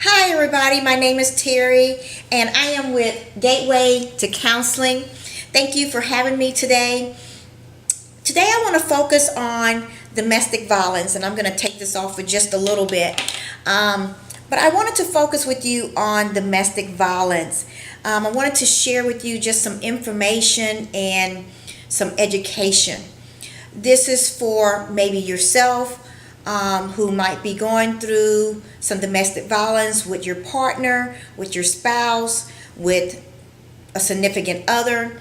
Hi, everybody. My name is Terry, and I am with Gateway to Counseling. Thank you for having me today. Today, I want to focus on domestic violence, and I'm going to take this off for just a little bit. But I wanted to focus with you on domestic violence. I wanted to share with you just some information and some education. This is for maybe yourself who might be going through some domestic violence with your partner, with your spouse, with a significant other,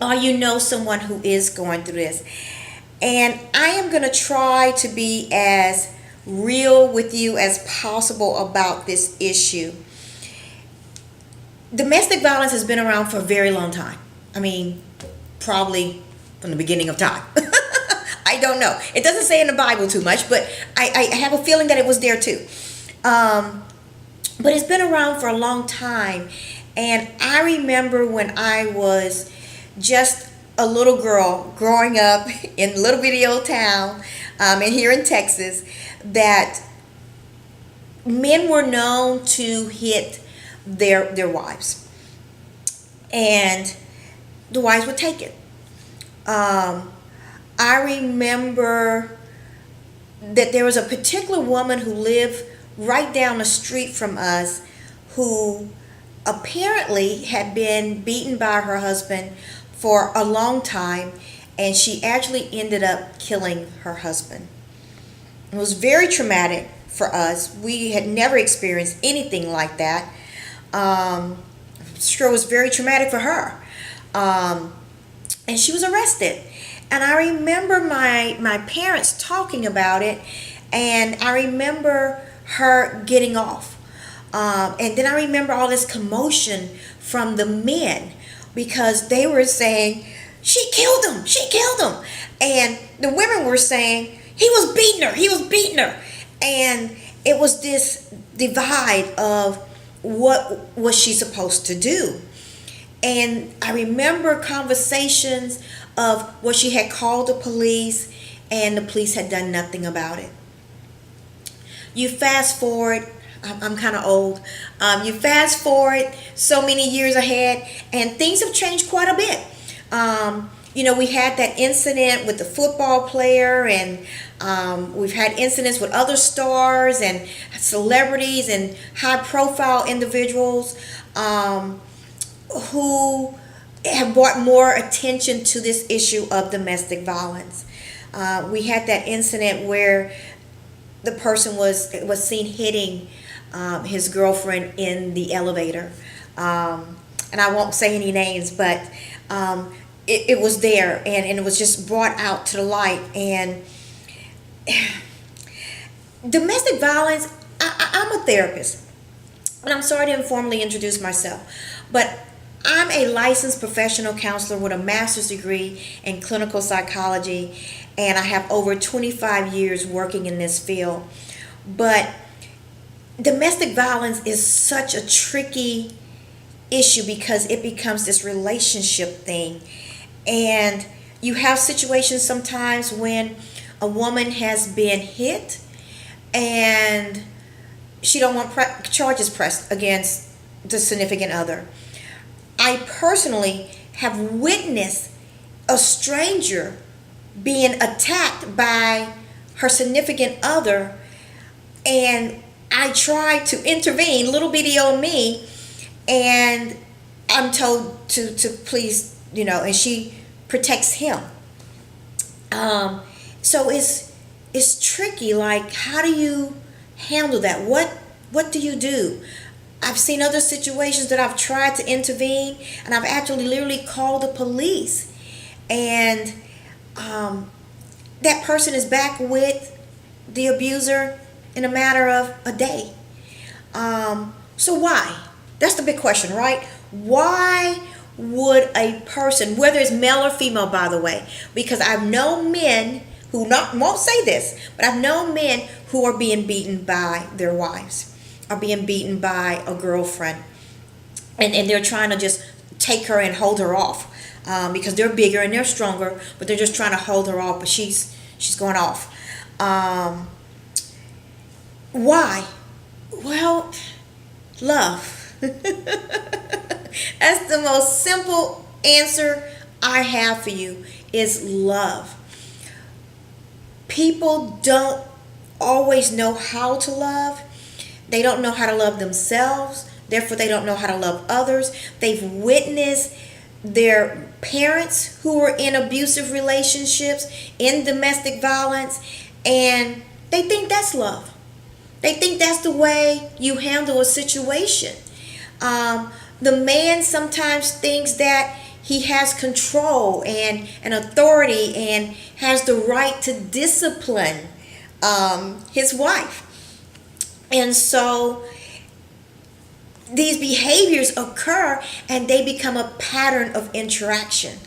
or you know someone who is going through this. And I am going to try to be as real with you as possible about this issue. Domestic violence has been around for a very long time. I mean, probably from the beginning of time. I don't know. It doesn't say in the Bible too much, but I have a feeling that it was there too. But it's been around for a long time. And I remember when I was just a little girl growing up in a little bitty old town and here in Texas, that men were known to hit their wives. And the wives would take it. I remember that there was a particular woman who lived right down the street from us who apparently had been beaten by her husband for a long time, and she actually ended up killing her husband. It was very traumatic for us. We had never experienced anything like that. I'm sure it was very traumatic for her. And she was arrested. And I remember my parents talking about it, and I remember her getting off. And then I remember all this commotion from the men because they were saying, she killed him. And the women were saying, he was beating her. And it was this divide of what was she supposed to do. And I remember conversations of where she had called the police and the police had done nothing about it. You fast forward, I'm kind of old. You fast forward so many years ahead and things have changed quite a bit. We had that incident with the football player, and we've had incidents with other stars and celebrities and high profile individuals who have brought more attention to this issue of domestic violence. We had that incident where the person was seen hitting his girlfriend in the elevator. And I won't say any names, but it was there, and it was just brought out to the light. And domestic violence, I'm a therapist. And I'm sorry to informally introduce myself, but I'm a licensed professional counselor with a master's degree in clinical psychology, and I have over 25 years working in this field. But domestic violence is such a tricky issue because it becomes this relationship thing. And you have situations sometimes when a woman has been hit and she don't want charges pressed against the significant other. I personally have witnessed a stranger being attacked by her significant other, and I tried to intervene, little bitty old me, and I'm told to please, and she protects him. So it's tricky. Like, how do you handle that? What do you do? I've seen other situations that I've tried to intervene, and I've actually literally called the police, and that person is back with the abuser in a matter of a day. So why? That's the big question, right? Why would a person, whether it's male or female, by the way, because I've known men who won't say this, but I've known men who are being beaten by their wives, are being beaten by a girlfriend, and they're trying to just take her and hold her off because they're bigger and they're stronger, but they're just trying to hold her off, but she's going off. Why? Well, love. That's the most simple answer I have for you is love. People don't always know how to love. They don't know how to love themselves. Therefore, they don't know how to love others. They've witnessed their parents who were in abusive relationships, in domestic violence, and they think that's love. They think that's the way you handle a situation. The man sometimes thinks that he has control and authority and has the right to discipline his wife. And so these behaviors occur and they become a pattern of interaction.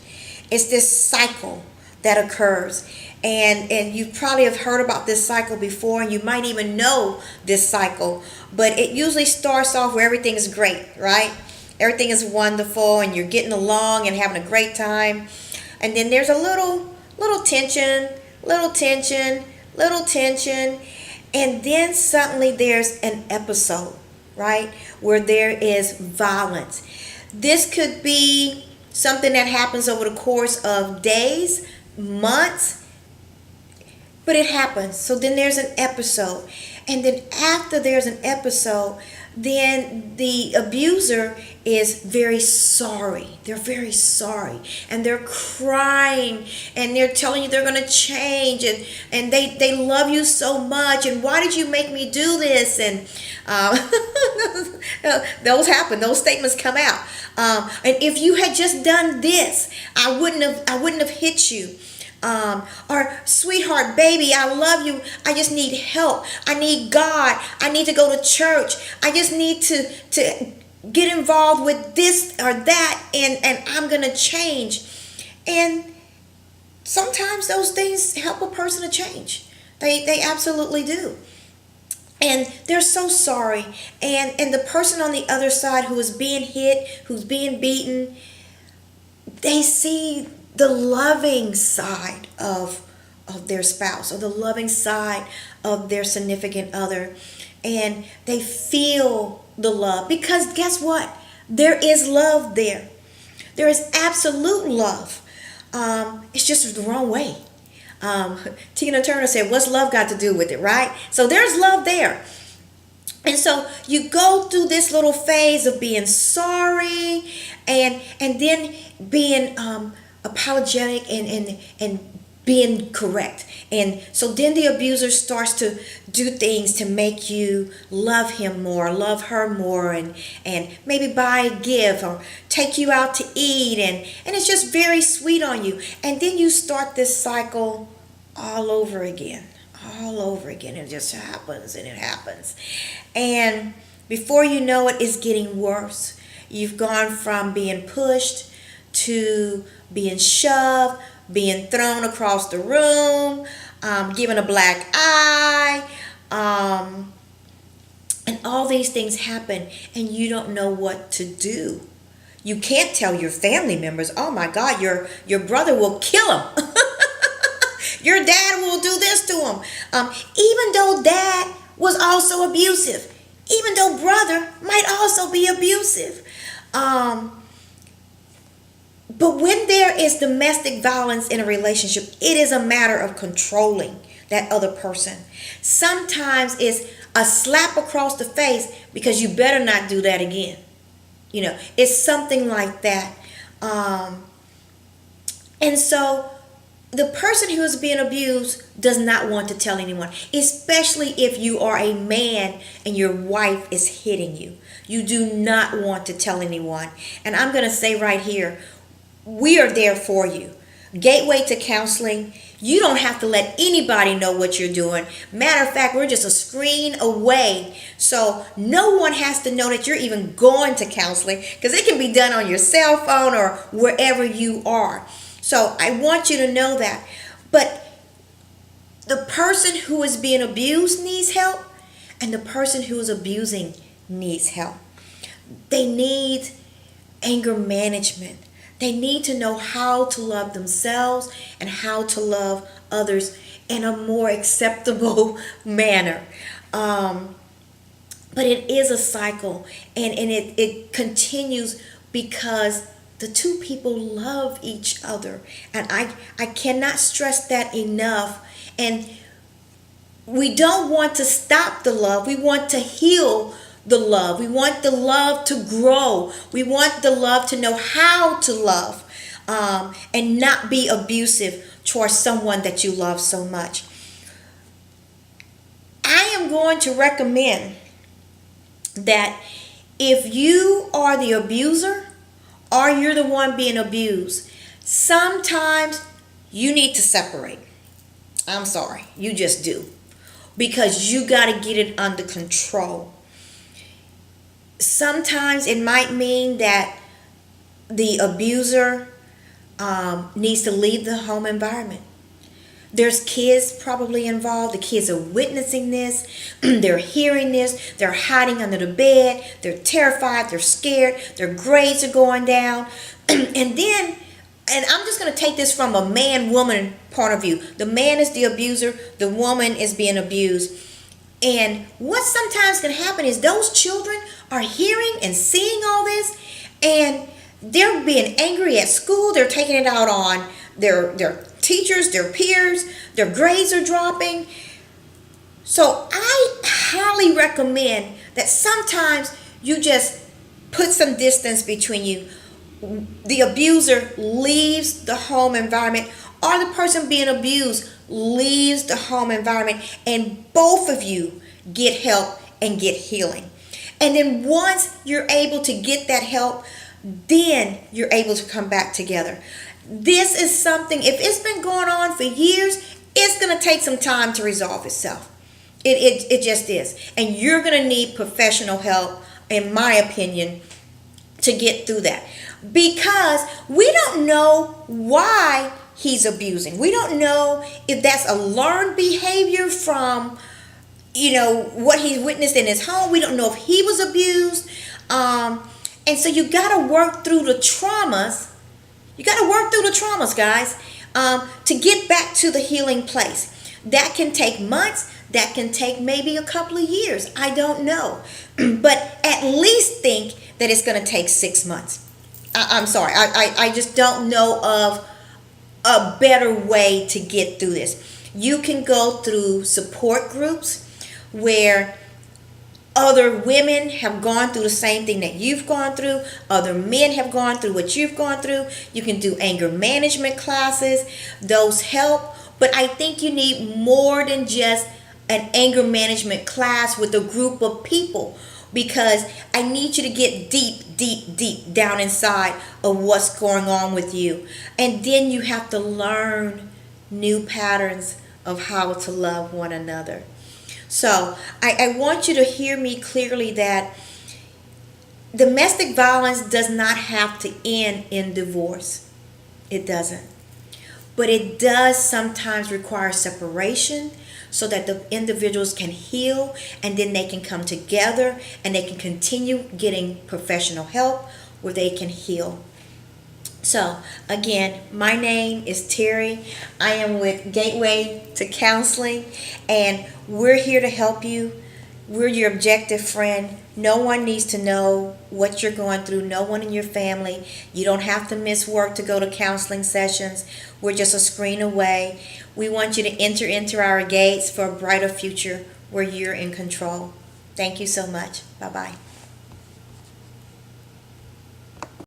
It's this cycle that occurs. And you probably have heard about this cycle before, and you might even know this cycle, but it usually starts off where everything is great, right? Everything is wonderful and you're getting along and having a great time. And then there's a little tension, little tension, little tension, and then suddenly there's an episode, right? Where there is violence. This could be something that happens over the course of days, months, but it happens. So then there's an episode. And then after there's an episode, then the abuser is very sorry. They're very sorry. And they're crying and they're telling you they're going to change. And they love you so much. And why did you make me do this? And those happen. Those statements come out. And if you had just done this, I wouldn't have hit you. Or sweetheart, baby, I love you. I just need help. I need God. I need to go to church. I just need to get involved with this or that, and I'm gonna change. And sometimes those things help a person to change. They absolutely do. And they're so sorry. And the person on the other side who is being hit, who's being beaten, they see the loving side of their spouse or the loving side of their significant other, and they feel the love, because guess what, there is love there. There is absolute love. It's just the wrong way. Tina Turner said, what's love got to do with it, right? So there's love there. And so you go through this little phase of being sorry and then being apologetic and being correct. And so then the abuser starts to do things to make you love him more, love her more, and maybe buy a gift or take you out to eat, and it's just very sweet on you. And then you start this cycle all over again. All over again. It just happens and it happens. And before you know it, it's getting worse. You've gone from being pushed to being shoved, being thrown across the room, given a black eye, and all these things happen, and you don't know what to do. You can't tell your family members, oh my God, your brother will kill him. Your dad will do this to him. Even though dad was also abusive, even though brother might also be abusive. But when there is domestic violence in a relationship, it is a matter of controlling that other person. Sometimes it's a slap across the face because you better not do that again. You know, it's something like that. And so the person who is being abused does not want to tell anyone, especially if you are a man and your wife is hitting you. You do not want to tell anyone. And I'm going to say right here, we are there for you. Gateway to Counseling. You don't have to let anybody know what you're doing. Matter of fact, we're just a screen away. So no one has to know that you're even going to counseling, because it can be done on your cell phone or wherever you are. So I want you to know that. But the person who is being abused needs help, and the person who is abusing needs help. They need anger management. They need to know how to love themselves and how to love others in a more acceptable manner. But it is a cycle, and it continues because the two people love each other. And I cannot stress that enough. And we don't want to stop the love. We want to heal the love. We want the love to grow. We want the love to know how to love, and not be abusive towards someone that you love so much. I am going to recommend that if you are the abuser or you're the one being abused, sometimes you need to separate. I'm sorry, you just do. Because you got to get it under control. Sometimes it might mean that the abuser needs to leave the home environment. There's kids probably involved. The kids are witnessing this. They're hearing this. They're hiding under the bed. They're terrified. They're scared. Their grades are going down. And I'm just going to take this from a man-woman point of view. The man is the abuser. The woman is being abused. And what sometimes can happen is those children are hearing and seeing all this, and they're being angry at school. They're taking it out on their teachers, their peers. Their grades are dropping. So I highly recommend that sometimes you just put some distance between you. The abuser leaves the home environment, or the person being abused leaves the home environment, and both of you get help and get healing. And then once you're able to get that help, then you're able to come back together. This is something, if it's been going on for years, it's going to take some time to resolve itself. It just is. And you're going to need professional help, in my opinion, to get through that. Because we don't know why he's abusing. We don't know if that's a learned behavior from, what he witnessed in his home. We don't know if he was abused. And so you got to work through the traumas. You got to work through the traumas, guys, to get back to the healing place. That can take months. That can take maybe a couple of years. I don't know. But at least think that it's going to take 6 months. I'm sorry. I just don't know of a better way to get through this. You can go through support groups where other women have gone through the same thing that you've gone through. Other men have gone through what you've gone through. You can do anger management classes. Those help. But I think you need more than just an anger management class with a group of people, because I need you to get deep down inside of what's going on with you. And then you have to learn new patterns of how to love one another. So I want you to hear me clearly that domestic violence does not have to end in divorce. It doesn't. But it does sometimes require separation so that the individuals can heal, and then they can come together and they can continue getting professional help where they can heal. So again, my name is Terry. I am with Gateway to Counseling, and we're here to help you. We're your objective friend. No one needs to know what you're going through. No one in your family. You don't have to miss work to go to counseling sessions. We're just a screen away. We want you to enter into our gates for a brighter future where you're in control. Thank you so much. Bye-bye.